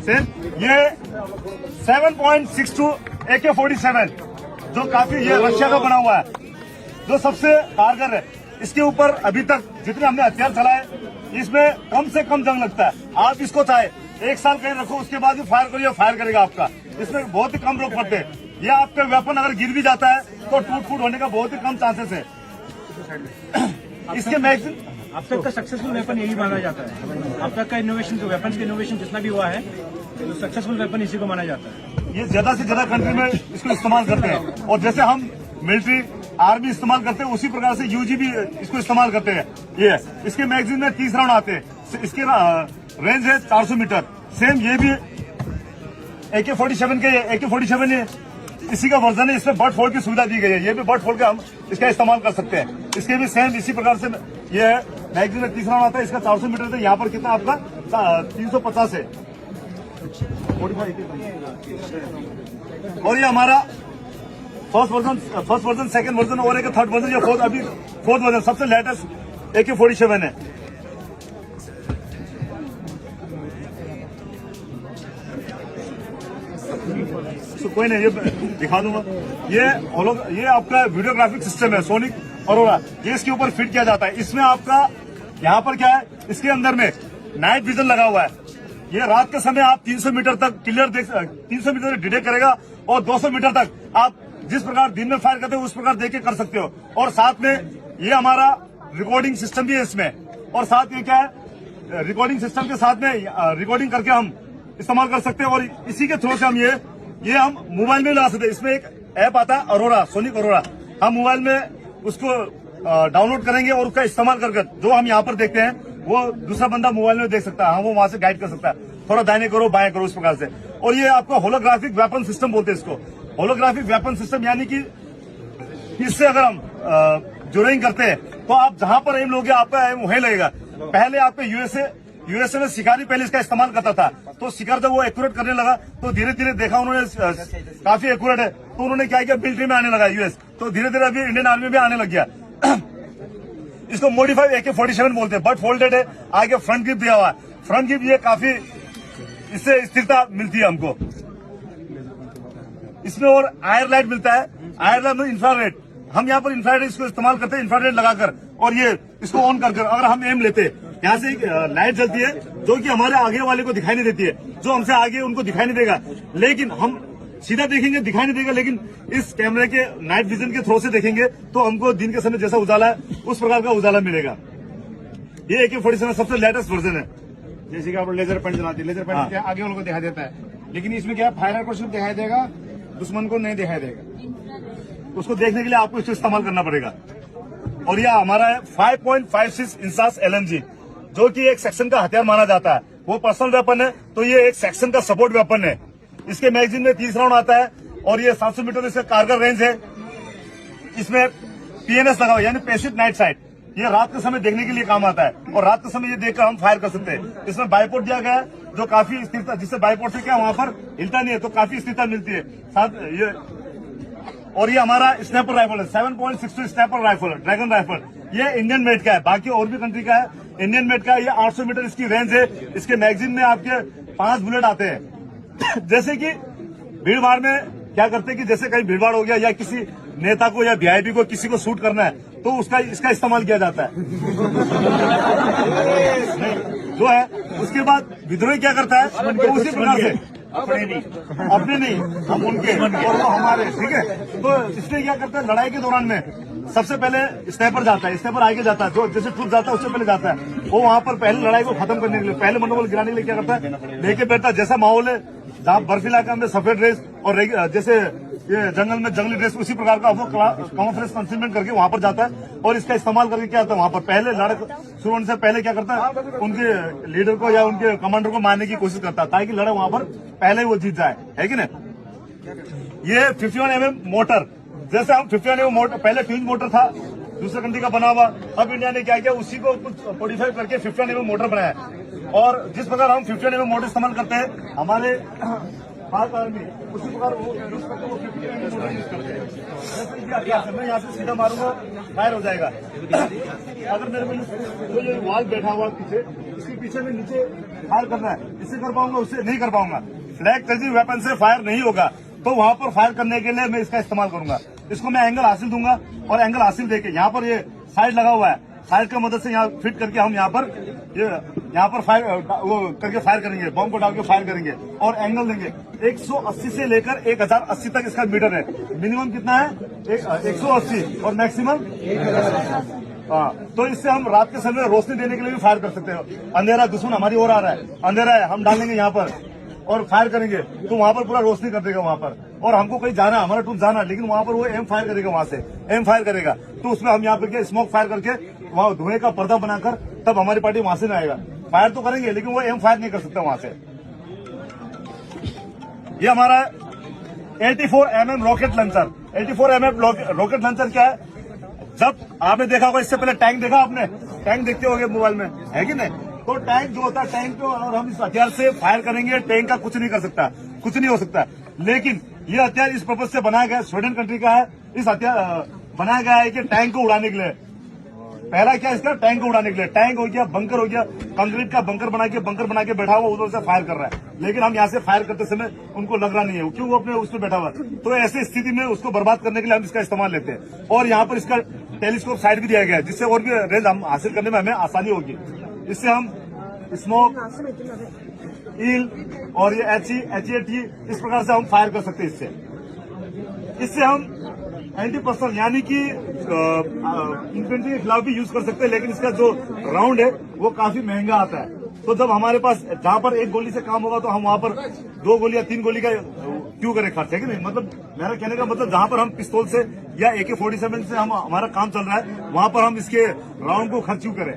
Same ये 7.62 AK-47 जो काफी ये रशिया का बना हुआ है, जो सबसे कारगर है। इसके ऊपर अभी तक जितने हमने हथियार चलाए, इसमें कम से कम जंग लगता है। आप इसको चाहे 1 साल कहीं रखो, उसके बाद भी फायर करिए, फायर करेगा आपका। इसमें बहुत ही कम रोक पड़ते हैं। यह आपका वेपन अगर गिर भी जाता है तो टूट फूट होने का बहुत ही कम चांसेस है। इसके मैगजीन अब तक का सक्सेसफुल वेपन यही माना जाता है। अब तक का इनोवेशन, जो वेपन्स का इनोवेशन जितना भी हुआ है, तो सक्सेसफुल वेपन इसी को माना जाता है। ये ज्यादा से ज्यादा कंट्री में इसको इस्तेमाल करते हैं, और जैसे हम मिलिट्री आर्मी इस्तेमाल करते हैं, उसी प्रकार से यूजी भी इसको इस्तेमाल करते हैं। ये इसके मैगजीन में 30 राउंड आते हैं। इसके रेंज है 400 मीटर। सेम ये भी AK-47 के AK-47 इसी का वर्जन है। इसमें बर्ड फोल्ड की सुविधा दी गई है। ये भी बर्ड फोल्ड का हम इसका इस्तेमाल कर सकते हैं। इसके भी सेम इसी प्रकार से ये है। मैगजीन में 30 राउंड आता है। इसका 400 मीटर है। यहाँ पर कितना आपका 350 है। और ये हमारा फर्स्ट वर्जन, सेकंड वर्जन और एक थर्ड वर्जन, या फोर्थ वर्जन सबसे लेटेस्ट AK-47 है। तो कोई नहीं, ये दिखा दूंगा। ये आपका वीडियोग्राफिक सिस्टम है, सोनिक अरोरा। ये इसके ऊपर फिट किया जाता है। इसमें आपका यहाँ पर क्या है, इसके अंदर में नाइट विजन लगा हुआ है। ये रात के समय आप 300 मीटर तक क्लियर 300 मीटर तक डिटेक्ट करेगा, और 200 मीटर तक आप जिस प्रकार दिन में फायर करते हो उस प्रकार देख के कर सकते हो। और साथ में ये हमारा रिकॉर्डिंग सिस्टम भी है इसमें। और साथ ये क्या है, रिकॉर्डिंग सिस्टम के साथ में रिकॉर्डिंग करके हम इस्तेमाल कर सकते हैं। और इसी के थ्रू से हम ये हम मोबाइल में ला सकते हैं। इसमें एक ऐप आता है अरोरा, सोनिक अरोरा। हम मोबाइल में उसको डाउनलोड करेंगे और उसका इस्तेमाल करके जो हम यहाँ पर देखते हैं वो दूसरा बंदा मोबाइल में देख सकता है। वो वहां से गाइड कर सकता है, थोड़ा दाहिने करो बाएं करो, इस प्रकार से। और ये आपका होलोग्राफिक वेपन सिस्टम बोलते हैं इसको। होलोग्राफिक वेपन सिस्टम यानी कि इससे अगर हम जोरिंग करते हैं तो आप जहां पर एम लोगे आपका एम वहीं लगेगा। पहले आपके यूएसए में शिकारी पहले इसका इस्तेमाल करता था, तो शिकार जब वो एक्यूरेट करने लगा तो धीरे धीरे देखा उन्होंने काफी एक्यूरेट है, तो उन्होंने क्या किया, मिलिट्री में आने लगा यूएस। तो धीरे धीरे अभी इंडियन आर्मी में आने लग गया। इसको मॉडिफाइड AK-47 बोलते हैं। बट फोल्डेड है, आगे फ्रंट ग्रिप दिया हुआ है। फ्रंट ग्रिप ये काफी, इससे स्थिरता मिलती है हमको इसमें। और आयर लाइट मिलता है। आयर लाइट में इंफ्रारेड, हम यहाँ पर इंफ्रारेड इसको इस्तेमाल करते हैं, इंफ्रारेड लगाकर। और ये इसको ऑन कर अगर हम एम लेते हैं, यहाँ से एक लाइट जलती है जो कि हमारे आगे वाले को दिखाई नहीं देती है। जो हमसे आगे उनको दिखाई नहीं देगा, लेकिन हम सीधा देखेंगे दिखाई नहीं देगा, लेकिन इस कैमरे के नाइट विजन के थ्रू से देखेंगे तो हमको दिन के समय जैसा उजाला है उस प्रकार का उजाला मिलेगा। ये AK-47 सबसे लेटेस्ट वर्जन है। जैसे कि आप लेजर पॉइंट चलाते हैं, लेजर पॉइंट आगे वालों को दिखाई देता है, लेकिन इसमें क्या फायर को सिर्फ दिखाई देगा, दुश्मन को नहीं दिखाई देगा। उसको देखने के लिए आपको इसको इस्तेमाल करना पड़ेगा। और यह हमारा है 5.56 इंचास LMG, जो कि एक सेक्शन का हथियार माना जाता है। वो पर्सनल वेपन है, तो ये एक सेक्शन का सपोर्ट वेपन है। इसके मैगजीन में 30 राउंड आता है, और ये 700 मीटर इसका कारगर रेंज है। इसमें PNS लगा हुआ है, यानी पैसिव नाइट साइट। ये रात के समय देखने के लिए काम आता है, और रात के समय ये देखकर हम फायर कर सकते हैं। इसमें बाइपोर्ट दिया गया है, जो काफी स्थिरता, जिससे बाइपोर्ट से क्या वहां पर हिलता नहीं है, तो काफी स्थिरता मिलती है साथ ये। और ये हमारा स्नैपर राइफल है, 7.62 स्नैपर राइफल है, ड्रैगन राइफल। ये इंडियन मेड का है, बाकी और भी कंट्री का है, इंडियन मेड का है। ये 800 मीटर इसकी रेंज है। इसके मैगजीन में आपके 5 बुलेट आते हैं। जैसे कि भीड़भाड़ में क्या करते हैं कि जैसे कहीं भीड़भाड़ हो गया, या किसी नेता को या VIP को किसी को शूट करना है, तो उसका इसका इस्तेमाल किया जाता है। जो है उसके बाद विद्रोही क्या करता है, तो उसी प्रकार से अपने नहीं हम उनके और वो हमारे, ठीक है। तो इसलिए क्या करता है, लड़ाई के दौरान में सबसे पहले स्नैपर जाता है, स्नैपर आगे जाता है, जो जैसे ट्रूप जाता है उससे पहले जाता है। वो वहां पर पहले लड़ाई को खत्म करने के लिए, पहले मनोबल गिराने के लिए क्या करता है, लेके बैठता है। जैसा माहौल है, जहाँ बर्फ इलाका में सफेद ड्रेस और जैसे ये जंगल में जंगली ड्रेस, उसी प्रकार का वो कॉन्फ्रेंस कंसीलमेंट करके वहां पर जाता है। और इसका इस्तेमाल करके क्या होता है, वहां पर पहले शुरू होने से पहले क्या करता है, उनके लीडर को या उनके कमांडर को मारने की कोशिश करता है, ताकि लड़ाई वहां पर पहले ही वो जीत जाए, है कि नहीं। ये 51mm मोटर, जैसे हम 51mm मोटर, पहले ट्विन मोटर था दूसरे कंट्री का बना हुआ, अब इंडिया ने क्या किया, उसी को कुछ मॉडिफाई करके 51mm मोटर बनाया। और जिस प्रकार हम 51mm मोटर इस्तेमाल करते हैं, हमारे पाक आर्मी उसी प्रकार वो यूज करते हैं, वो 50 mm यूज करते हैं। जैसे कि अभ्यास है, मैं यहाँ से सीधा मारूंगा फायर हो जाएगा। अगर मेरे में जो ये वाल बैठा हुआ पीछे, इसके पीछे में नीचे फायर करना है, इससे कर पाऊंगा, उससे नहीं कर पाऊंगा। फ्लैग तेजी वेपन से फायर नहीं होगा, तो वहां पर फायर करने के लिए मैं इसका इस्तेमाल करूंगा। इसको मैं एंगल हासिल दूंगा और एंगल हासिल देके यहाँ पर ये साइड लगा हुआ है, साइड की मदद से यहाँ फिट करके हम यहाँ पर फायर वो करके फायर करेंगे, बॉम्ब को डाल के फायर करेंगे और एंगल देंगे। 180 से लेकर 1080 तक इसका मीटर है। मिनिमम कितना है? 180 और मैक्सिमम 1000। हाँ, तो इससे हम रात के समय रोशनी देने के लिए भी फायर कर सकते हैं। अंधेरा, दुश्मन हमारी ओर आ रहा है, अंधेरा है, हम डालेंगे यहाँ पर और फायर करेंगे तो वहां पर पूरा रोशनी कर देगा वहां पर। और हमको कहीं जाना, हमारा टूर जाना, लेकिन वहां पर वो एम फायर करेगा, वहां से एम फायर करेगा, तो उसमें हम यहाँ पर स्मोक फायर करके वहां धुएं का पर्दा बनाकर तब हमारी पार्टी वहां से न आएगा। फायर तो करेंगे लेकिन वो एम फायर नहीं कर सकता वहां से। ये हमारा 84 mm rocket launcher. 84 mm rocket launcher क्या है? जब आपने देखा होगा, इससे पहले टैंक देखा आपने, टैंक देखते होंगे मोबाइल में, है कि नहीं? तो टैंक जो होता है, टैंक को और हम इस हथियार से फायर करेंगे, टैंक का कुछ नहीं कर सकता, कुछ नहीं हो सकता। लेकिन ये हथियार इस पर्पज से बनाया गया, स्वीडन कंट्री का है। इस हथियार बनाया गया है कि टैंक को उड़ाने के लिए। पहला क्या इसका? टैंक को उड़ाने के लिए। टैंक हो गया, बंकर हो गया, कंक्रीट का बंकर बना के बैठा हुआ उधर से फायर कर रहा है, लेकिन हम यहाँ से फायर करते समय उनको लग रहा नहीं है, क्यों? वो अपने उस पर बैठा हुआ है। तो ऐसी स्थिति में उसको बर्बाद करने के लिए हम इसका इस्तेमाल लेते हैं। और यहाँ पर इसका टेलीस्कोप साइड भी दिया गया है, जिससे और भी रेंज हम हासिल करने में हमें आसानी होगी। इससे हम स्मोक, ईल और ये HET इस प्रकार से हम फायर कर सकते हैं। इससे हम एंटी पर्सनल यानी कि इन्फेंट्री के खिलाफ भी यूज कर सकते हैं, लेकिन इसका जो राउंड है वो काफी महंगा आता है। तो जब हमारे पास जहां पर एक गोली से काम होगा तो हम वहां पर 2 गोली या 3 गोली का क्यों करें खर्च, है कि नहीं? मतलब मेरा कहने का मतलब जहां पर हम पिस्तौल से या AK-47 से हमारा काम चल रहा है, वहां पर हम इसके राउंड को खर्च क्यों करें?